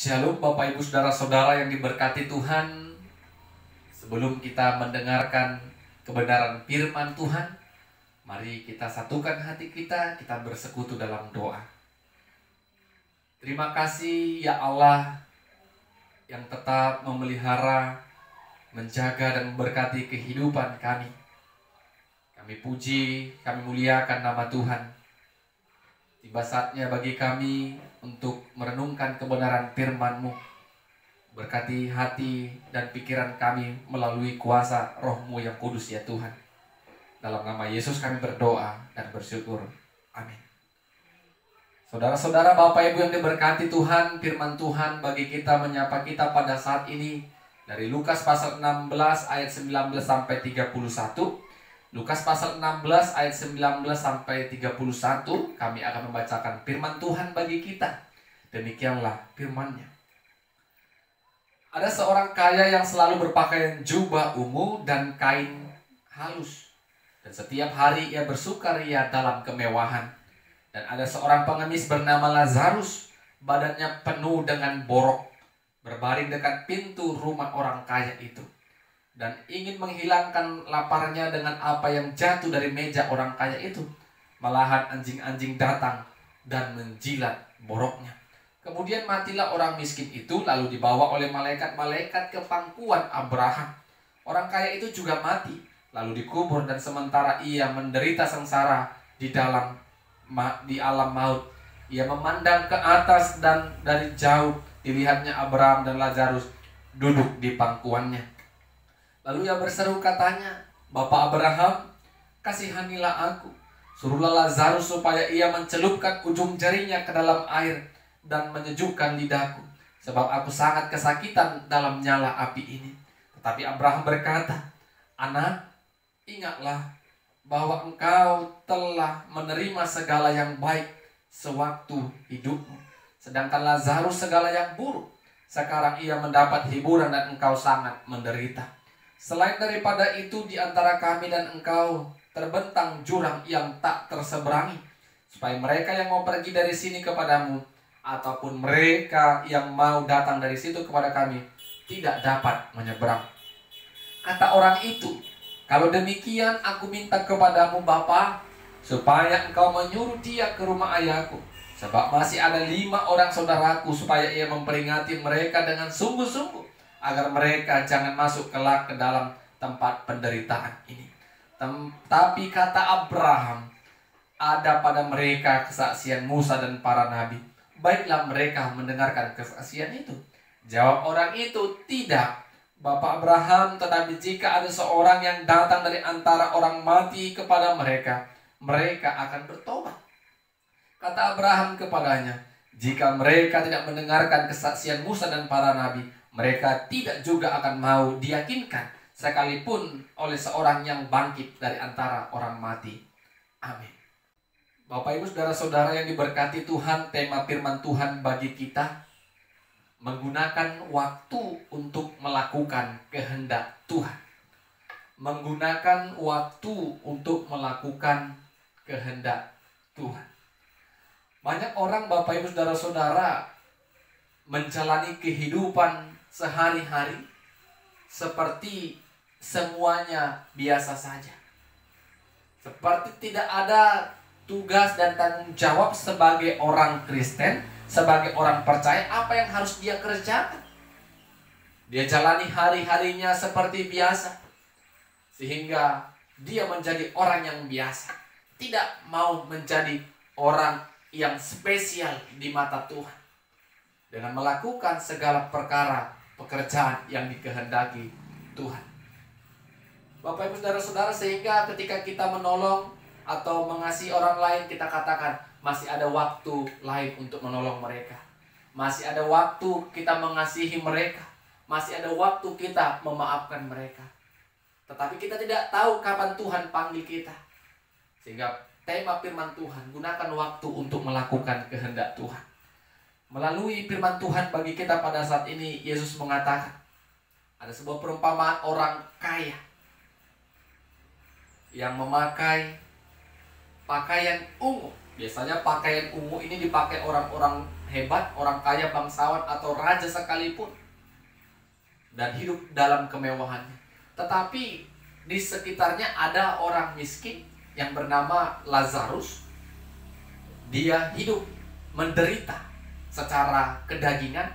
Shalom Bapak Ibu Saudara-saudara yang diberkati Tuhan. Sebelum kita mendengarkan kebenaran firman Tuhan, mari kita satukan hati kita bersekutu dalam doa. Terima kasih ya Allah yang tetap memelihara, menjaga dan memberkati kehidupan kami. Kami puji, kami muliakan nama Tuhan. Tiba saatnya bagi kami untuk merenungkan kebenaran firman-Mu. Berkati hati dan pikiran kami melalui kuasa Roh-Mu yang kudus ya Tuhan. Dalam nama Yesus kami berdoa dan bersyukur. Amin. Saudara-saudara, Bapak Ibu yang diberkati Tuhan, firman Tuhan bagi kita menyapa kita pada saat ini dari Lukas pasal 16 ayat 19 sampai 31. Lukas pasal 16 ayat 19 sampai 31 kami akan membacakan firman Tuhan bagi kita. Demikianlah firman-Nya. Ada seorang kaya yang selalu berpakaian jubah ungu dan kain halus, dan setiap hari ia bersukaria dalam kemewahan. Dan ada seorang pengemis bernama Lazarus, badannya penuh dengan borok, berbaring dekat pintu rumah orang kaya itu, dan ingin menghilangkan laparnya dengan apa yang jatuh dari meja orang kaya itu. Malahan anjing-anjing datang dan menjilat boroknya. Kemudian matilah orang miskin itu, lalu dibawa oleh malaikat-malaikat ke pangkuan Abraham. Orang kaya itu juga mati, lalu dikubur, dan sementara ia menderita sengsara di alam maut, ia memandang ke atas, dan dari jauh dilihatnya Abraham dan Lazarus duduk di pangkuannya. Lalu ia berseru katanya, "Bapak Abraham, kasihanilah aku. Suruhlah Lazarus supaya ia mencelupkan ujung jarinya ke dalam air dan menyejukkan lidahku, sebab aku sangat kesakitan dalam nyala api ini." Tetapi Abraham berkata, "Anak, ingatlah bahwa engkau telah menerima segala yang baik sewaktu hidupmu, sedangkan Lazarus segala yang buruk. Sekarang ia mendapat hiburan dan engkau sangat menderita. Selain daripada itu, di antara kami dan engkau terbentang jurang yang tak terseberangi, supaya mereka yang mau pergi dari sini kepadamu, ataupun mereka yang mau datang dari situ kepada kami, tidak dapat menyeberang." Kata orang itu, "Kalau demikian, aku minta kepadamu Bapa, supaya engkau menyuruh dia ke rumah ayahku, sebab masih ada 5 orang saudaraku, supaya ia memperingati mereka dengan sungguh-sungguh, agar mereka jangan masuk kelak ke dalam tempat penderitaan ini." Tapi kata Abraham, "Ada pada mereka kesaksian Musa dan para nabi. Baiklah mereka mendengarkan kesaksian itu." Jawab orang itu, "Tidak, Bapak Abraham, tetapi jika ada seorang yang datang dari antara orang mati kepada mereka, mereka akan bertobat." Kata Abraham kepadanya, "Jika mereka tidak mendengarkan kesaksian Musa dan para nabi, mereka tidak juga akan mau diyakinkan, sekalipun oleh seorang yang bangkit dari antara orang mati." Amin. Bapak Ibu Saudara-saudara yang diberkati Tuhan, tema firman Tuhan bagi kita menggunakan waktu untuk melakukan kehendak Tuhan. Menggunakan waktu untuk melakukan kehendak Tuhan. Banyak orang, Bapak Ibu Saudara-saudara, menjalani kehidupan sehari-hari seperti semuanya biasa saja. Seperti tidak ada tugas dan tanggung jawab sebagai orang Kristen, sebagai orang percaya, apa yang harus dia kerjakan. Dia jalani hari-harinya seperti biasa, sehingga dia menjadi orang yang biasa, tidak mau menjadi orang yang spesial di mata Tuhan, dengan melakukan segala perkara pekerjaan yang dikehendaki Tuhan. Bapak Ibu Saudara-saudara, sehingga ketika kita menolong atau mengasihi orang lain, kita katakan masih ada waktu lain untuk menolong mereka. Masih ada waktu kita mengasihi mereka. Masih ada waktu kita memaafkan mereka. Tetapi kita tidak tahu kapan Tuhan panggil kita. Sehingga tema firman Tuhan, gunakan waktu untuk melakukan kehendak Tuhan. Melalui firman Tuhan bagi kita pada saat ini, Yesus mengatakan, ada sebuah perumpamaan orang kaya yang memakai pakaian ungu Biasanya pakaian ungu ini dipakai orang-orang hebat, orang kaya, bangsawan, atau raja sekalipun, dan hidup dalam kemewahannya. Tetapi di sekitarnya ada orang miskin yang bernama Lazarus. Dia hidup menderita secara kedagingan.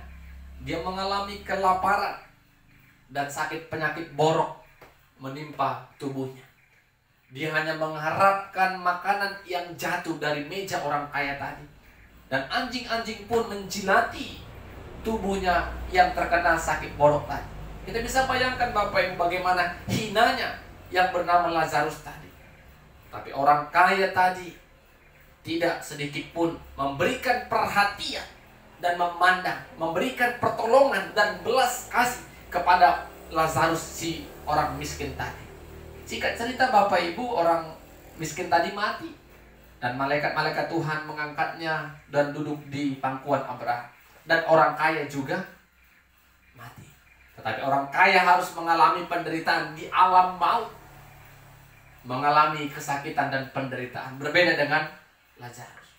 Dia mengalami kelaparan dan sakit penyakit borok menimpa tubuhnya. Dia hanya mengharapkan makanan yang jatuh dari meja orang kaya tadi. Dan anjing-anjing pun menjilati tubuhnya yang terkena sakit borok tadi. Kita bisa bayangkan Bapak Ibu bagaimana hinanya yang bernama Lazarus tadi. Tapi orang kaya tadi tidak sedikit pun memberikan perhatian dan memandang, memberikan pertolongan dan belas kasih kepada Lazarus, si orang miskin tadi. Singkat cerita Bapak Ibu, orang miskin tadi mati. Dan malaikat-malaikat Tuhan mengangkatnya dan duduk di pangkuan Abraham. Dan orang kaya juga mati. Tetapi orang kaya harus mengalami penderitaan di alam maut. Mengalami kesakitan dan penderitaan. Berbeda dengan Lazarus.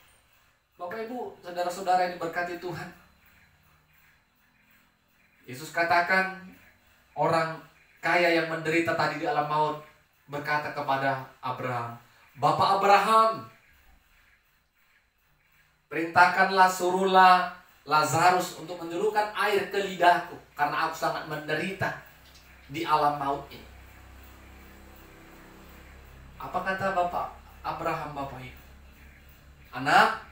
Bapak Ibu, saudara-saudara yang diberkati Tuhan. Yesus katakan orang kaya yang menderita tadi di alam maut berkata kepada Abraham, "Bapak Abraham, perintahkanlah, suruhlah Lazarus untuk menjulurkan air ke lidahku, karena aku sangat menderita di alam maut ini." Apa kata Bapak Abraham, Bapak Ibu? "Anak,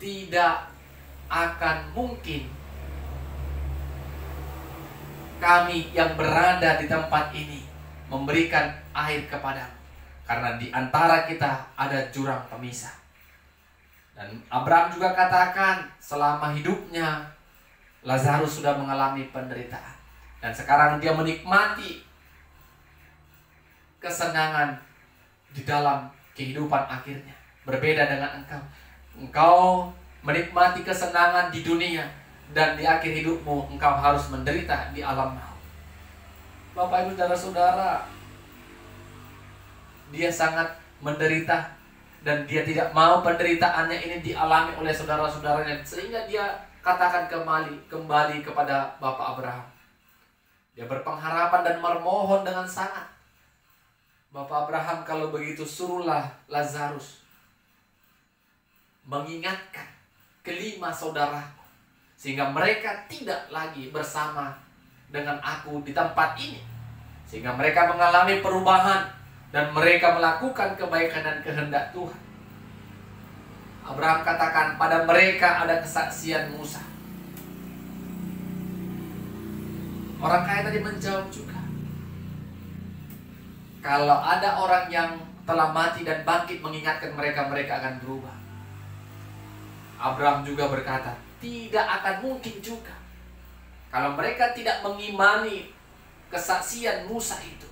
tidak akan mungkin kami yang berada di tempat ini memberikan air kepadamu, karena di antara kita ada jurang pemisah." Dan Abraham juga katakan selama hidupnya Lazarus sudah mengalami penderitaan, dan sekarang dia menikmati kesenangan di dalam kehidupan akhirnya. Berbeda dengan engkau. Engkau menikmati kesenangan di dunia, dan di akhir hidupmu engkau harus menderita di alam maut. Bapak Ibu saudara-saudara, dia sangat menderita, dan dia tidak mau penderitaannya ini dialami oleh saudara-saudaranya, sehingga dia katakan kembali kepada Bapak Abraham. Dia berpengharapan dan memohon dengan sangat, "Bapak Abraham, kalau begitu suruhlah Lazarus mengingatkan kelima saudaraku, sehingga mereka tidak lagi bersama dengan aku di tempat ini, sehingga mereka mengalami perubahan dan mereka melakukan kebaikan dan kehendak Tuhan." Abraham katakan, pada mereka ada kesaksian Musa. Orang kaya tadi menjawab juga, kalau ada orang yang telah mati dan bangkit mengingatkan mereka, mereka akan berubah. Abraham juga berkata, tidak akan mungkin juga kalau mereka tidak mengimani kesaksian Musa itu,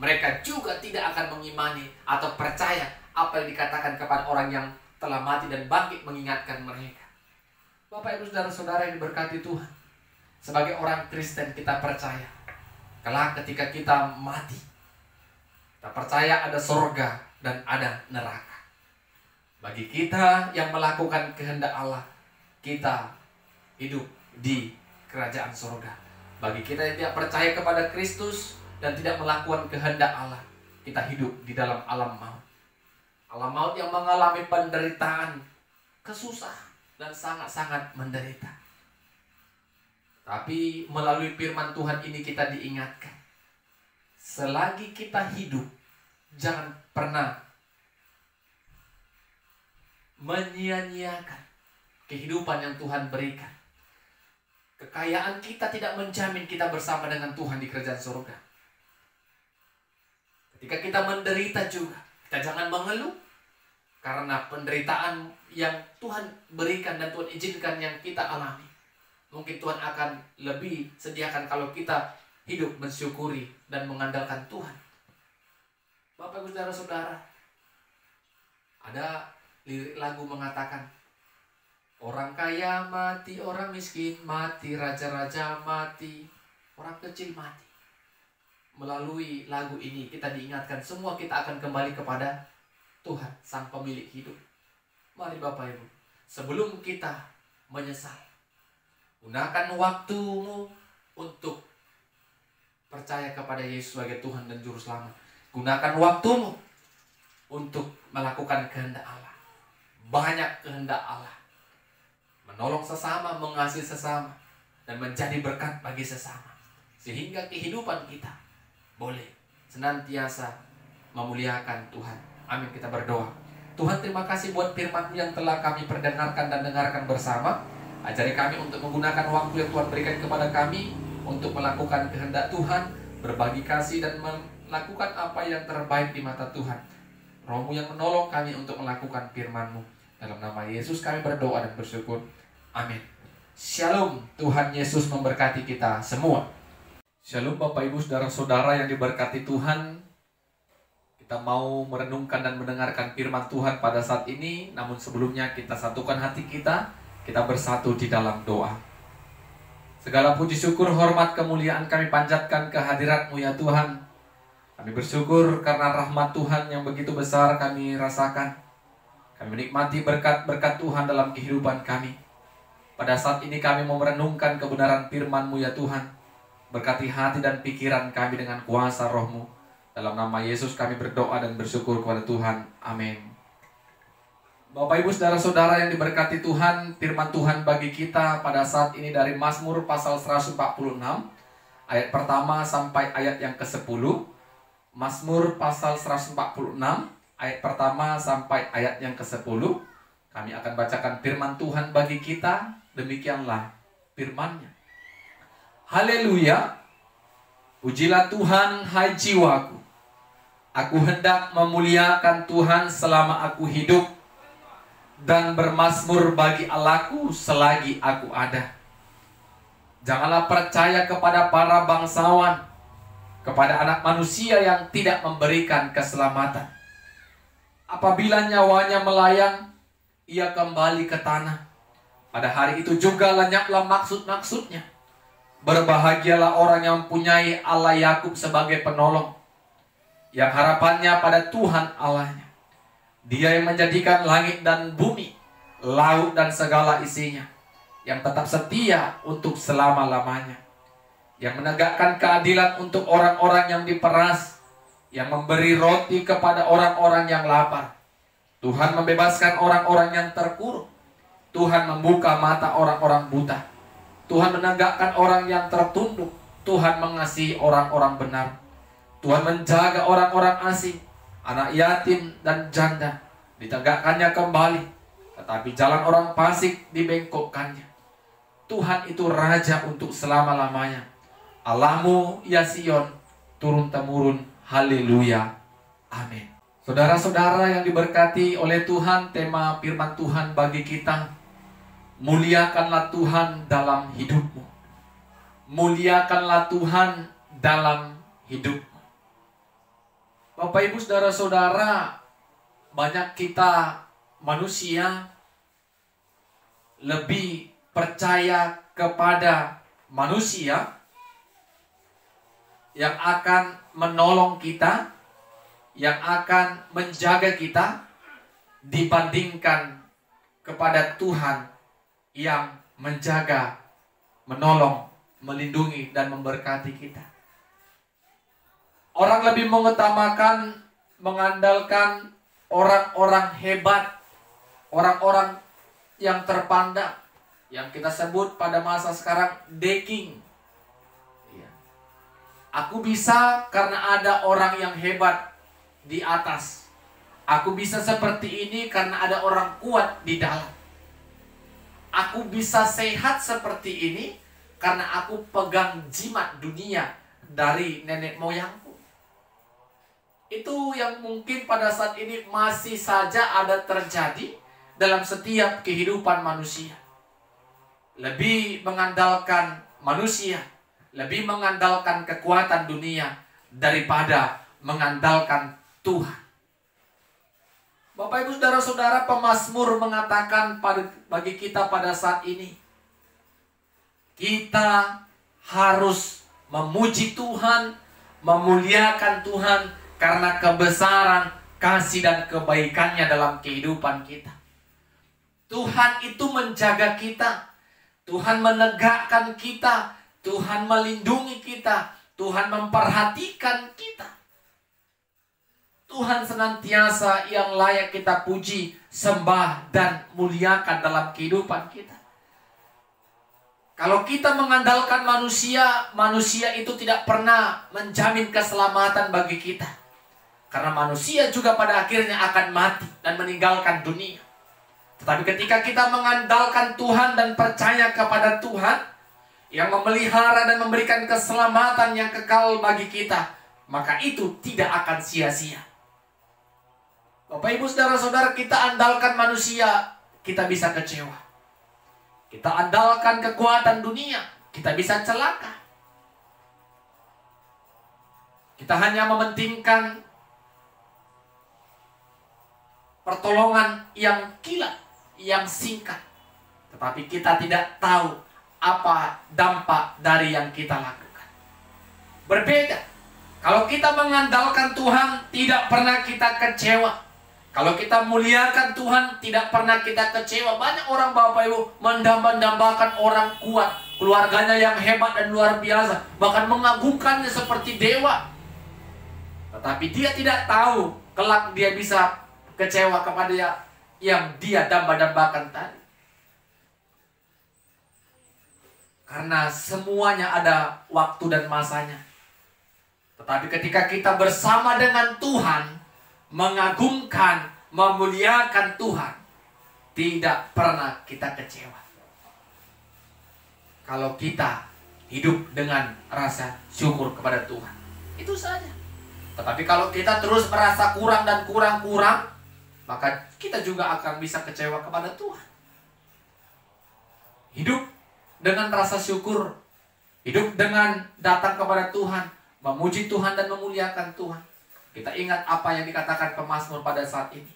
mereka juga tidak akan mengimani atau percaya apa yang dikatakan kepada orang yang telah mati dan bangkit mengingatkan mereka. Bapak Ibu saudara-saudara yang diberkati Tuhan, sebagai orang Kristen kita percaya kelak ketika kita mati, kita percaya ada surga dan ada neraka. Bagi kita yang melakukan kehendak Allah, kita hidup di kerajaan surga. Bagi kita yang tidak percaya kepada Kristus dan tidak melakukan kehendak Allah, kita hidup di dalam alam maut. Alam maut yang mengalami penderitaan, kesusahan, dan sangat-sangat menderita. Tapi melalui firman Tuhan ini kita diingatkan, selagi kita hidup, jangan pernah menyia-nyiakan kehidupan yang Tuhan berikan. Kekayaan kita tidak menjamin kita bersama dengan Tuhan di kerajaan surga. Ketika kita menderita juga, kita jangan mengeluh, karena penderitaan yang Tuhan berikan dan Tuhan izinkan yang kita alami, mungkin Tuhan akan lebih sediakan kalau kita hidup mensyukuri dan mengandalkan Tuhan. Bapak Ibu saudara-saudara, ada lirik lagu mengatakan, orang kaya mati, orang miskin mati, raja-raja mati, orang kecil mati. Melalui lagu ini kita diingatkan semua kita akan kembali kepada Tuhan, Sang Pemilik hidup. Mari Bapak Ibu, sebelum kita menyesal, gunakan waktumu untuk percaya kepada Yesus sebagai Tuhan dan Juru Selamat. Gunakan waktumu untuk melakukan kehendak Allah. Banyak kehendak Allah. Menolong sesama, mengasihi sesama, dan menjadi berkat bagi sesama. Sehingga kehidupan kita boleh senantiasa memuliakan Tuhan. Amin, kita berdoa. Tuhan, terima kasih buat firman-Mu yang telah kami perdengarkan dan dengarkan bersama. Ajari kami untuk menggunakan waktu yang Tuhan berikan kepada kami untuk melakukan kehendak Tuhan, berbagi kasih dan melakukan apa yang terbaik di mata Tuhan. Roh-Mu yang menolong kami untuk melakukan firman-Mu. Dalam nama Yesus kami berdoa dan bersyukur. Amin. Shalom. Tuhan Yesus memberkati kita semua. Shalom Bapak Ibu Saudara-saudara yang diberkati Tuhan. Kita mau merenungkan dan mendengarkan firman Tuhan pada saat ini. Namun sebelumnya kita satukan hati kita. Kita bersatu di dalam doa. Segala puji syukur, hormat, kemuliaan kami panjatkan kehadirat-Mu ya Tuhan. Kami bersyukur karena rahmat Tuhan yang begitu besar kami rasakan. Kami menikmati berkat-berkat Tuhan dalam kehidupan kami. Pada saat ini kami mau merenungkan kebenaran firman-Mu ya Tuhan. Berkati hati dan pikiran kami dengan kuasa Roh-Mu. Dalam nama Yesus kami berdoa dan bersyukur kepada Tuhan. Amin. Bapak Ibu Saudara-saudara yang diberkati Tuhan, firman Tuhan bagi kita pada saat ini dari Mazmur pasal 146 ayat pertama sampai ayat yang ke-10. Mazmur pasal 146 ayat pertama sampai ayat yang ke-10. Kami akan bacakan firman Tuhan bagi kita. Demikianlah firman-Nya. Haleluya. Pujilah Tuhan, hai jiwaku. Aku hendak memuliakan Tuhan selama aku hidup, dan bermazmur bagi Allahku selagi aku ada. Janganlah percaya kepada para bangsawan, kepada anak manusia yang tidak memberikan keselamatan. Apabila nyawanya melayang, ia kembali ke tanah. Pada hari itu juga lenyaplah maksud-maksudnya. Berbahagialah orang yang mempunyai Allah Yakub sebagai penolong, yang harapannya pada Tuhan Allahnya. Dia yang menjadikan langit dan bumi, laut dan segala isinya, yang tetap setia untuk selama-lamanya, yang menegakkan keadilan untuk orang-orang yang diperas, yang memberi roti kepada orang-orang yang lapar. Tuhan membebaskan orang-orang yang terkurung. Tuhan membuka mata orang-orang buta. Tuhan menegakkan orang yang tertunduk. Tuhan mengasihi orang-orang benar. Tuhan menjaga orang-orang asing, anak yatim dan janda, ditegakkannya kembali. Tetapi jalan orang fasik dibengkokkannya. Tuhan itu Raja untuk selama-lamanya. Allahmu ya Sion, turun-temurun. Haleluya. Amin. Saudara-saudara yang diberkati oleh Tuhan, tema firman Tuhan bagi kita, muliakanlah Tuhan dalam hidupmu. Muliakanlah Tuhan dalam hidupmu. Bapak Ibu Saudara-saudara, banyak kita manusia lebih percaya kepada manusia yang akan menolong kita, yang akan menjaga kita, dibandingkan kepada Tuhan yang menjaga, menolong, melindungi, dan memberkati kita. Orang lebih mengutamakan, mengandalkan orang-orang hebat, orang-orang yang terpandang, yang kita sebut pada masa sekarang the king. Aku bisa karena ada orang yang hebat di atas. Aku bisa seperti ini karena ada orang kuat di dalam. Aku bisa sehat seperti ini karena aku pegang jimat dunia dari nenek moyangku. Itu yang mungkin pada saat ini masih saja ada terjadi dalam setiap kehidupan manusia. Lebih mengandalkan manusia, lebih mengandalkan kekuatan dunia daripada mengandalkan Tuhan. Bapak Ibu Saudara-saudara, pemazmur mengatakan bagi kita pada saat ini, kita harus memuji Tuhan, memuliakan Tuhan karena kebesaran kasih dan kebaikannya dalam kehidupan kita. Tuhan itu menjaga kita, Tuhan menegakkan kita, Tuhan melindungi kita, Tuhan memperhatikan kita. Tuhan senantiasa yang layak kita puji, sembah, dan muliakan dalam kehidupan kita. Kalau kita mengandalkan manusia, manusia itu tidak pernah menjamin keselamatan bagi kita. Karena manusia juga pada akhirnya akan mati dan meninggalkan dunia. Tetapi ketika kita mengandalkan Tuhan dan percaya kepada Tuhan yang memelihara dan memberikan keselamatan yang kekal bagi kita, maka itu tidak akan sia-sia. Bapak Ibu saudara-saudara, kita andalkan manusia, kita bisa kecewa. Kita andalkan kekuatan dunia, kita bisa celaka. Kita hanya mementingkan pertolongan yang kilat, yang singkat. Tetapi kita tidak tahu apa dampak dari yang kita lakukan. Berbeda. Kalau kita mengandalkan Tuhan, tidak pernah kita kecewa. Kalau kita muliakan Tuhan, tidak pernah kita kecewa. Banyak orang Bapak Ibu mendambakan orang kuat, keluarganya yang hebat dan luar biasa, bahkan mengagungkannya seperti dewa. Tetapi dia tidak tahu kelak dia bisa kecewa kepada yang dia damba-dambakan tadi. Karena semuanya ada waktu dan masanya. Tetapi ketika kita bersama dengan Tuhan, mengagungkan, memuliakan Tuhan, tidak pernah kita kecewa. Kalau kita hidup dengan rasa syukur kepada Tuhan, itu saja. Tetapi kalau kita terus merasa kurang dan kurang, maka kita juga akan bisa kecewa kepada Tuhan. Hidup dengan rasa syukur, hidup dengan datang kepada Tuhan, memuji Tuhan dan memuliakan Tuhan. Kita ingat apa yang dikatakan pemazmur pada saat ini.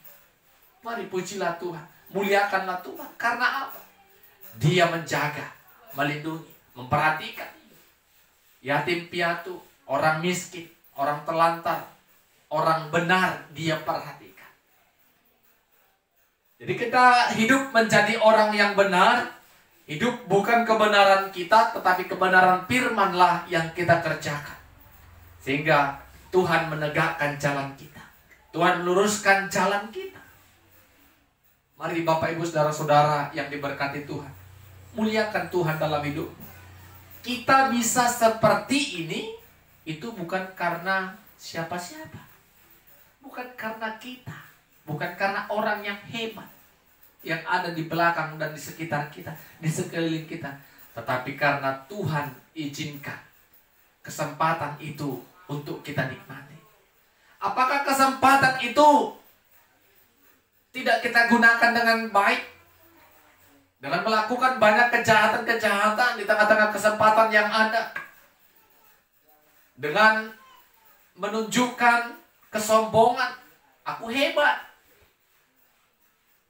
Mari pujilah Tuhan, muliakanlah Tuhan. Karena apa? Dia menjaga, melindungi, memperhatikan yatim piatu, orang miskin, orang telantar, orang benar, dia perhatikan. Jadi kita hidup menjadi orang yang benar. Hidup bukan kebenaran kita, tetapi kebenaran firman-lah yang kita kerjakan. Sehingga Tuhan menegakkan jalan kita, Tuhan meluruskan jalan kita. Mari Bapak Ibu saudara-saudara yang diberkati Tuhan, muliakan Tuhan dalam hidup. Kita bisa seperti ini, itu bukan karena siapa-siapa, bukan karena kita, bukan karena orang yang hebat yang ada di belakang dan di sekitar kita, di sekeliling kita, tetapi karena Tuhan izinkan kesempatan itu untuk kita nikmati. Apakah kesempatan itu tidak kita gunakan dengan baik? Dengan melakukan banyak kejahatan-kejahatan di tengah-tengah kesempatan yang ada. Dengan menunjukkan kesombongan. Aku hebat.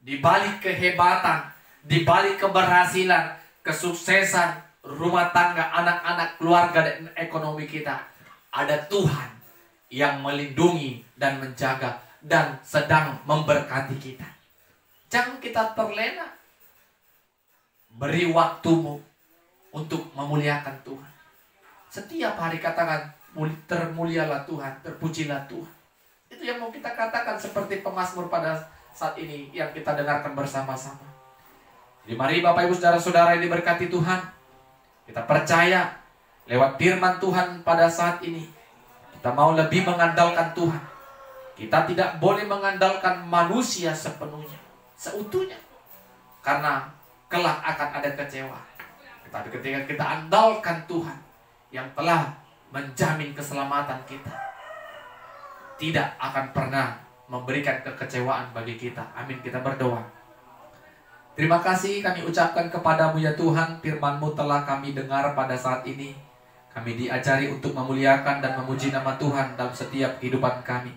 Di balik kehebatan, di balik keberhasilan, kesuksesan, rumah tangga, anak-anak, keluarga, dan ekonomi kita, ada Tuhan yang melindungi dan menjaga dan sedang memberkati kita. Jangan kita terlena. Beri waktumu untuk memuliakan Tuhan. Setiap hari katakan, termulialah Tuhan, terpujilah Tuhan. Itu yang mau kita katakan seperti pemazmur pada saat ini yang kita dengarkan bersama-sama. Jadi mari Bapak Ibu saudara-saudara yang diberkati Tuhan, kita percaya lewat firman Tuhan pada saat ini, kita mau lebih mengandalkan Tuhan. Kita tidak boleh mengandalkan manusia sepenuhnya, seutuhnya. Karena kelak akan ada kecewa. Tetapi ketika kita andalkan Tuhan yang telah menjamin keselamatan kita, tidak akan pernah memberikan kekecewaan bagi kita. Amin, kita berdoa. Terima kasih kami ucapkan kepadamu ya Tuhan, firman-Mu telah kami dengar pada saat ini. Kami diajari untuk memuliakan dan memuji nama Tuhan dalam setiap kehidupan kami.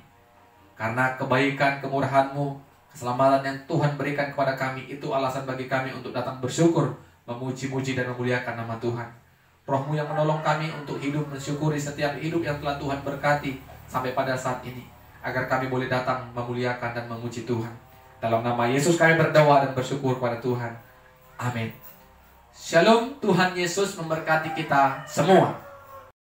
Karena kebaikan, kemurahan-Mu, keselamatan yang Tuhan berikan kepada kami, itu alasan bagi kami untuk datang bersyukur, memuji-muji dan memuliakan nama Tuhan. Roh-Mu yang menolong kami untuk hidup mensyukuri setiap hidup yang telah Tuhan berkati sampai pada saat ini. agar kami boleh datang memuliakan dan memuji Tuhan. Dalam nama Yesus kami berdoa dan bersyukur kepada Tuhan. Amin. Shalom, Tuhan Yesus memberkati kita semua.